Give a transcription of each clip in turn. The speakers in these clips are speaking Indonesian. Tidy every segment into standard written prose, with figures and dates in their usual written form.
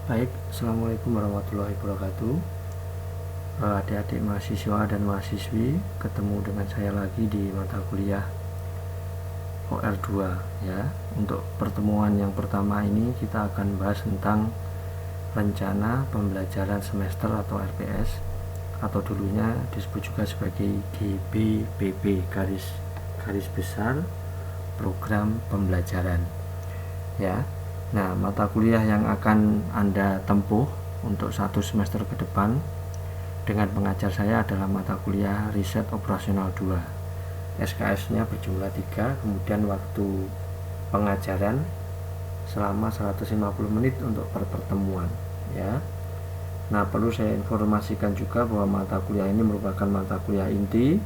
Baik, Assalamualaikum warahmatullahi wabarakatuh. Adik-adik mahasiswa dan mahasiswi, ketemu dengan saya lagi di mata kuliah OR2 ya. Untuk pertemuan yang pertama ini kita akan bahas tentang rencana pembelajaran semester atau RPS, atau dulunya disebut juga sebagai GBPP, garis besar program pembelajaran ya. Nah, mata kuliah yang akan Anda tempuh untuk 1 semester ke depan dengan pengajar saya adalah mata kuliah Riset Operasional 2. SKS-nya berjumlah 3, kemudian waktu pengajaran selama 150 menit untuk per pertemuan ya. Nah, perlu saya informasikan juga bahwa mata kuliah ini merupakan mata kuliah inti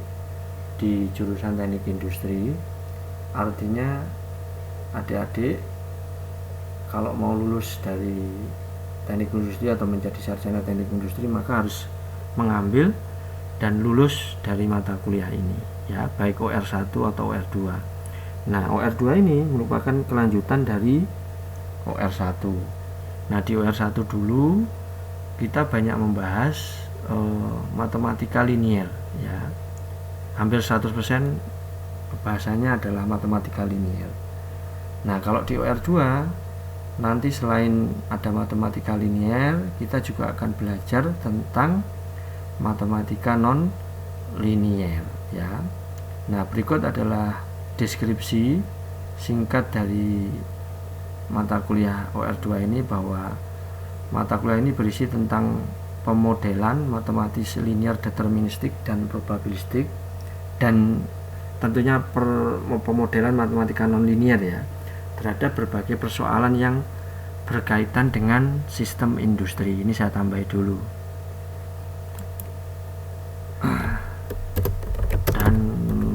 di jurusan Teknik Industri. Artinya adik-adik kalau mau lulus dari teknik industri atau menjadi sarjana teknik industri, maka harus mengambil dan lulus dari mata kuliah ini ya, baik OR1 atau OR2. Nah, OR2 ini merupakan kelanjutan dari OR1. Nah, di OR1 dulu kita banyak membahas matematika linier ya. Hampir 100% bahasanya adalah matematika linier. Nah, kalau di OR2 nanti selain ada matematika linier, kita juga akan belajar tentang matematika non linier ya. Nah, berikut adalah deskripsi singkat dari mata kuliah OR2 ini, bahwa mata kuliah ini berisi tentang pemodelan matematis linier, deterministik, dan probabilistik, dan tentunya pemodelan matematika non linier ya, terhadap berbagai persoalan yang berkaitan dengan sistem industri. Ini saya tambahi dulu. Dan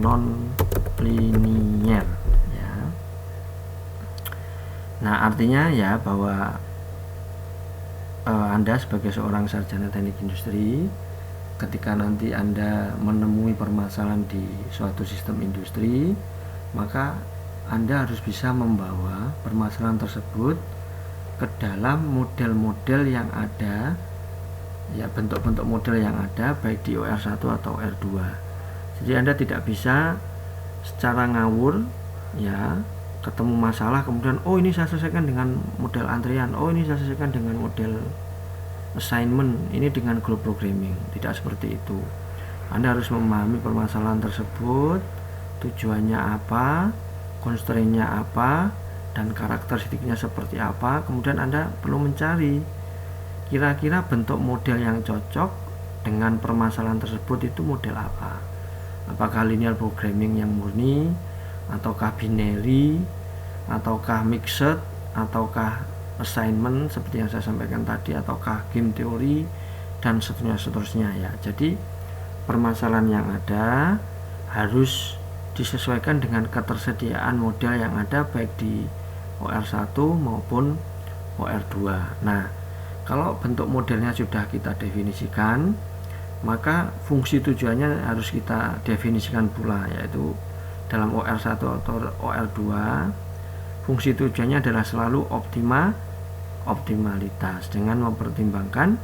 non linier ya. Nah, artinya ya bahwa Anda sebagai seorang sarjana teknik industri, ketika nanti Anda menemui permasalahan di suatu sistem industri, maka Anda harus bisa membawa permasalahan tersebut ke dalam model-model yang ada ya, bentuk-bentuk model yang ada baik di OR1 atau OR2. Jadi Anda tidak bisa secara ngawur ya, ketemu masalah kemudian ini saya selesaikan dengan model antrian, ini saya selesaikan dengan model assignment, ini dengan group programming. Tidak seperti itu. Anda harus memahami permasalahan tersebut, tujuannya apa, constraint-nya apa, dan karakteristiknya seperti apa. Kemudian Anda perlu mencari kira-kira bentuk model yang cocok dengan permasalahan tersebut itu model apa. Apakah linear programming yang murni, ataukah binary, ataukah mixed, ataukah assignment seperti yang saya sampaikan tadi, ataukah game teori, dan seterusnya ya. Jadi permasalahan yang ada harus disesuaikan dengan ketersediaan model yang ada baik di OR1 maupun OR2. Nah, kalau bentuk modelnya sudah kita definisikan, maka fungsi tujuannya harus kita definisikan pula, yaitu dalam OR1 atau OR2 fungsi tujuannya adalah selalu optimalitas dengan mempertimbangkan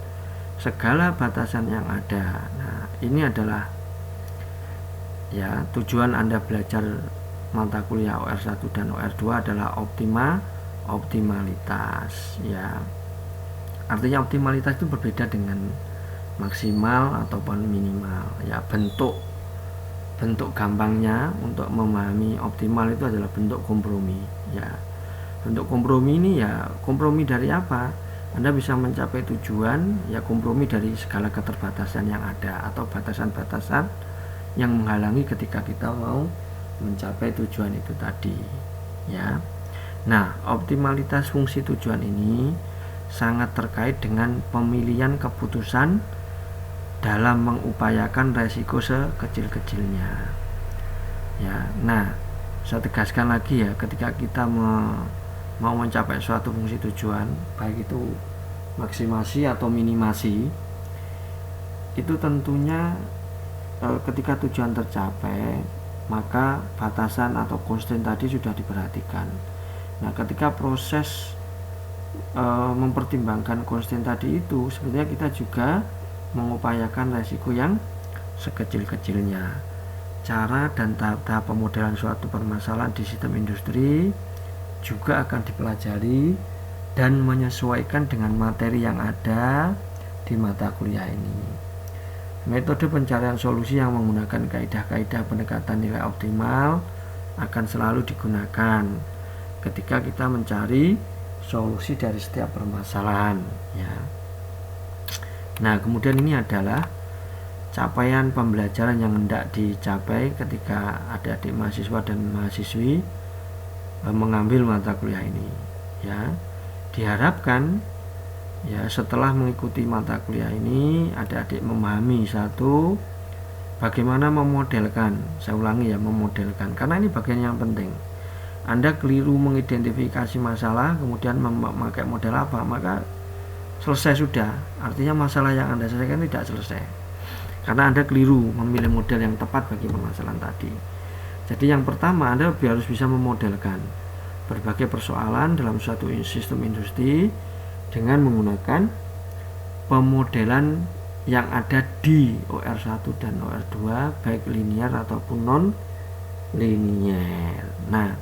segala batasan yang ada. Nah, ini adalah ya, tujuan Anda belajar mata kuliah OR1 dan OR2 adalah optimalitas ya. Artinya optimalitas itu berbeda dengan maksimal ataupun minimal ya. Bentuk gampangnya untuk memahami optimal itu adalah bentuk kompromi ya. Bentuk kompromi ini ya, kompromi dari apa? Anda bisa mencapai tujuan ya, kompromi dari segala keterbatasan yang ada atau batasan-batasan yang menghalangi ketika kita mau mencapai tujuan itu tadi ya. Nah, optimalitas fungsi tujuan ini sangat terkait dengan pemilihan keputusan dalam mengupayakan resiko sekecil-kecilnya ya. Nah, saya tegaskan lagi ya, ketika kita mau mencapai suatu fungsi tujuan, baik itu maksimasi atau minimasi, itu tentunya ketika tujuan tercapai, maka batasan atau constraint tadi sudah diperhatikan. Nah, ketika proses mempertimbangkan konsten tadi itu, sebenarnya kita juga mengupayakan resiko yang sekecil-kecilnya. Cara dan tahap-tahap pemodelan suatu permasalahan di sistem industri juga akan dipelajari dan menyesuaikan dengan materi yang ada di mata kuliah ini. Metode pencarian solusi yang menggunakan kaidah-kaidah pendekatan nilai optimal akan selalu digunakan ketika kita mencari solusi dari setiap permasalahan, ya. Nah, kemudian ini adalah capaian pembelajaran yang hendak dicapai ketika adik-adik mahasiswa dan mahasiswi mengambil mata kuliah ini, ya. Diharapkan ya setelah mengikuti mata kuliah ini adik-adik memahami satu, bagaimana memodelkan. Saya ulangi ya, memodelkan, karena ini bagian yang penting. Anda keliru mengidentifikasi masalah kemudian memakai model apa, maka selesai sudah. Artinya masalah yang Anda selesaikan tidak selesai, karena Anda keliru memilih model yang tepat bagi permasalahan tadi. Jadi yang pertama, Anda harus bisa memodelkan berbagai persoalan dalam suatu sistem industri dengan menggunakan pemodelan yang ada di OR1 dan OR2, baik linear ataupun non linear. Nah,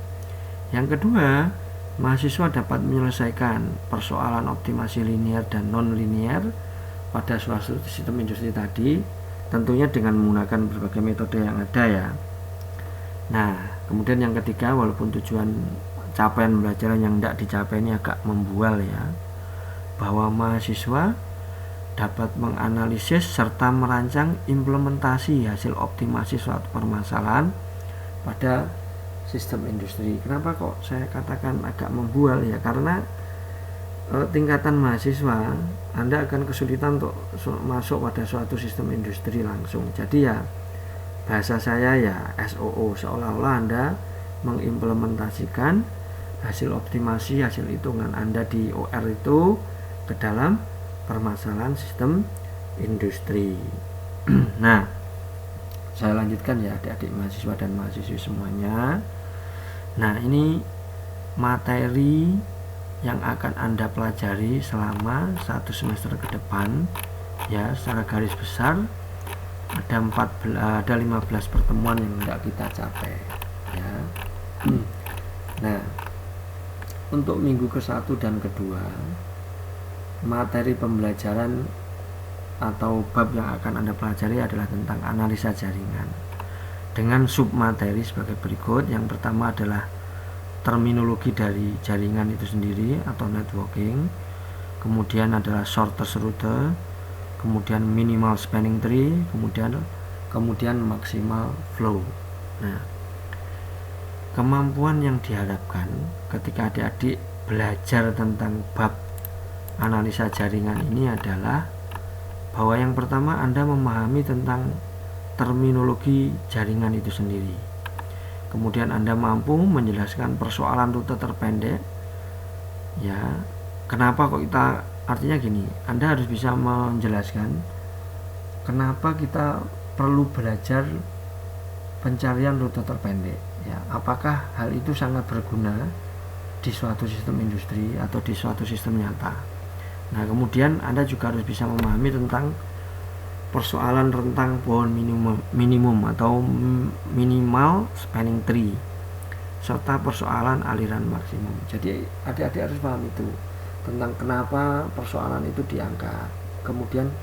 yang kedua, mahasiswa dapat menyelesaikan persoalan optimasi linear dan non linear pada suatu sistem industri tadi, tentunya dengan menggunakan berbagai metode yang ada, ya. Nah, kemudian yang ketiga, walaupun tujuan capaian pembelajaran yang tidak dicapai ini agak membual, ya, bahwa mahasiswa dapat menganalisis serta merancang implementasi hasil optimasi suatu permasalahan pada sistem industri. Kenapa kok saya katakan agak membual, ya, karena tingkatan mahasiswa Anda akan kesulitan untuk masuk pada suatu sistem industri langsung. Jadi ya bahasa saya ya SOO, seolah-olah Anda mengimplementasikan hasil optimasi, hasil hitungan Anda di OR itu ke dalam permasalahan sistem industri. Nah, saya lanjutkan ya adik-adik mahasiswa dan mahasiswi semuanya. Nah, ini materi yang akan Anda pelajari selama 1 semester ke depan, ya, secara garis besar ada 15 pertemuan yang hendak kita capai, ya. Nah, untuk minggu ke-1 dan ke-2, materi pembelajaran atau bab yang akan Anda pelajari adalah tentang analisa jaringan dengan submateri sebagai berikut. Yang pertama adalah terminologi dari jaringan itu sendiri atau networking, kemudian adalah shortest route, kemudian minimal spanning tree, kemudian maksimal flow. Nah, kemampuan yang diharapkan ketika adik-adik belajar tentang bab analisa jaringan ini adalah bahwa yang pertama Anda memahami tentang terminologi jaringan itu sendiri. Kemudian Anda mampu menjelaskan persoalan rute terpendek. Ya, kenapa kok kita, artinya gini, Anda harus bisa menjelaskan kenapa kita perlu belajar pencarian rute terpendek. Ya, apakah hal itu sangat berguna di suatu sistem industri atau di suatu sistem nyata. Nah, kemudian Anda juga harus bisa memahami tentang persoalan rentang pohon minimum atau minimal spanning tree serta persoalan aliran maksimum. Jadi adik-adik harus paham itu tentang kenapa persoalan itu diangkat, kemudian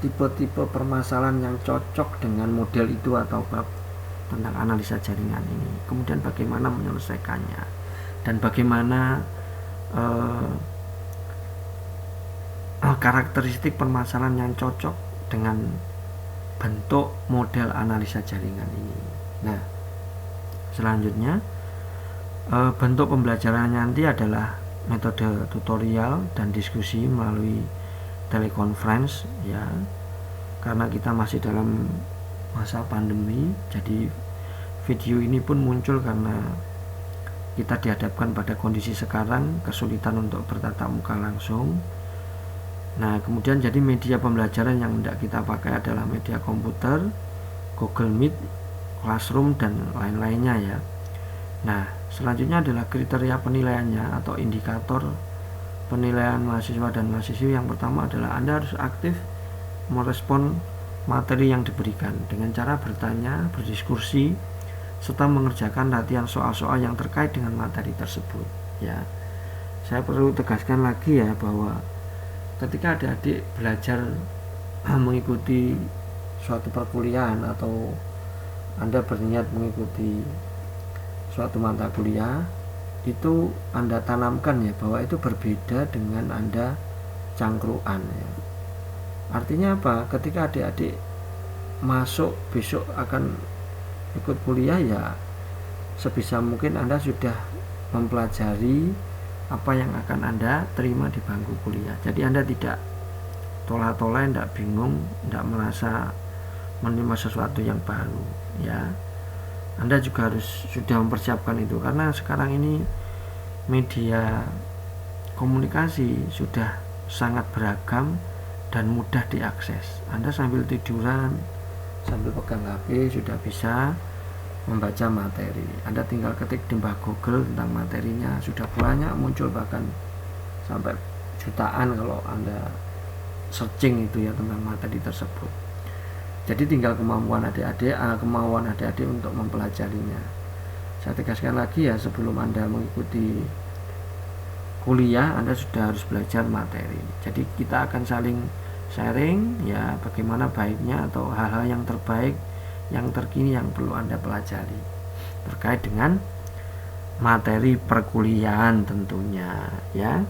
tipe-tipe permasalahan yang cocok dengan model itu atau bab tentang analisa jaringan ini, kemudian bagaimana menyelesaikannya dan bagaimana karakteristik permasalahan yang cocok dengan bentuk model analisa jaringan ini. Nah, selanjutnya bentuk pembelajaran nanti adalah metode tutorial dan diskusi melalui teleconference, ya, karena kita masih dalam masa pandemi. Jadi video ini pun muncul karena kita dihadapkan pada kondisi sekarang, kesulitan untuk bertatap muka langsung. Nah, kemudian jadi media pembelajaran yang tidak kita pakai adalah media komputer, Google Meet, Classroom, dan lain-lainnya, ya. Nah, selanjutnya adalah kriteria penilaiannya atau indikator penilaian mahasiswa dan mahasiswi, yang pertama adalah Anda harus aktif merespon materi yang diberikan dengan cara bertanya, berdiskusi, serta mengerjakan latihan soal-soal yang terkait dengan materi tersebut. Ya, saya perlu tegaskan lagi ya bahwa ketika adik-adik belajar mengikuti suatu perkuliahan atau Anda berniat mengikuti suatu mata kuliah, itu Anda tanamkan ya bahwa itu berbeda dengan Anda cangkruan ya. Artinya apa? Ketika adik-adik masuk besok akan ikut kuliah, ya sebisa mungkin Anda sudah mempelajari apa yang akan Anda terima di bangku kuliah. Jadi Anda tidak tola-tola, tidak bingung, tidak merasa menerima sesuatu yang baru ya. Anda juga harus sudah mempersiapkan itu, karena sekarang ini media komunikasi sudah sangat beragam dan mudah diakses. Anda sambil tiduran, sambil pegang HP sudah bisa membaca materi. Anda tinggal ketik di mbah Google tentang materinya, sudah banyak muncul, bahkan sampai jutaan kalau Anda searching itu ya tentang materi tersebut. Jadi tinggal kemauan adik-adik untuk mempelajarinya. Saya tegaskan lagi ya, sebelum Anda mengikuti kuliah Anda sudah harus belajar materi. Jadi kita akan saling sharing ya, bagaimana baiknya atau hal-hal yang terbaik, yang terkini yang perlu Anda pelajari terkait dengan materi perkuliahan tentunya ya.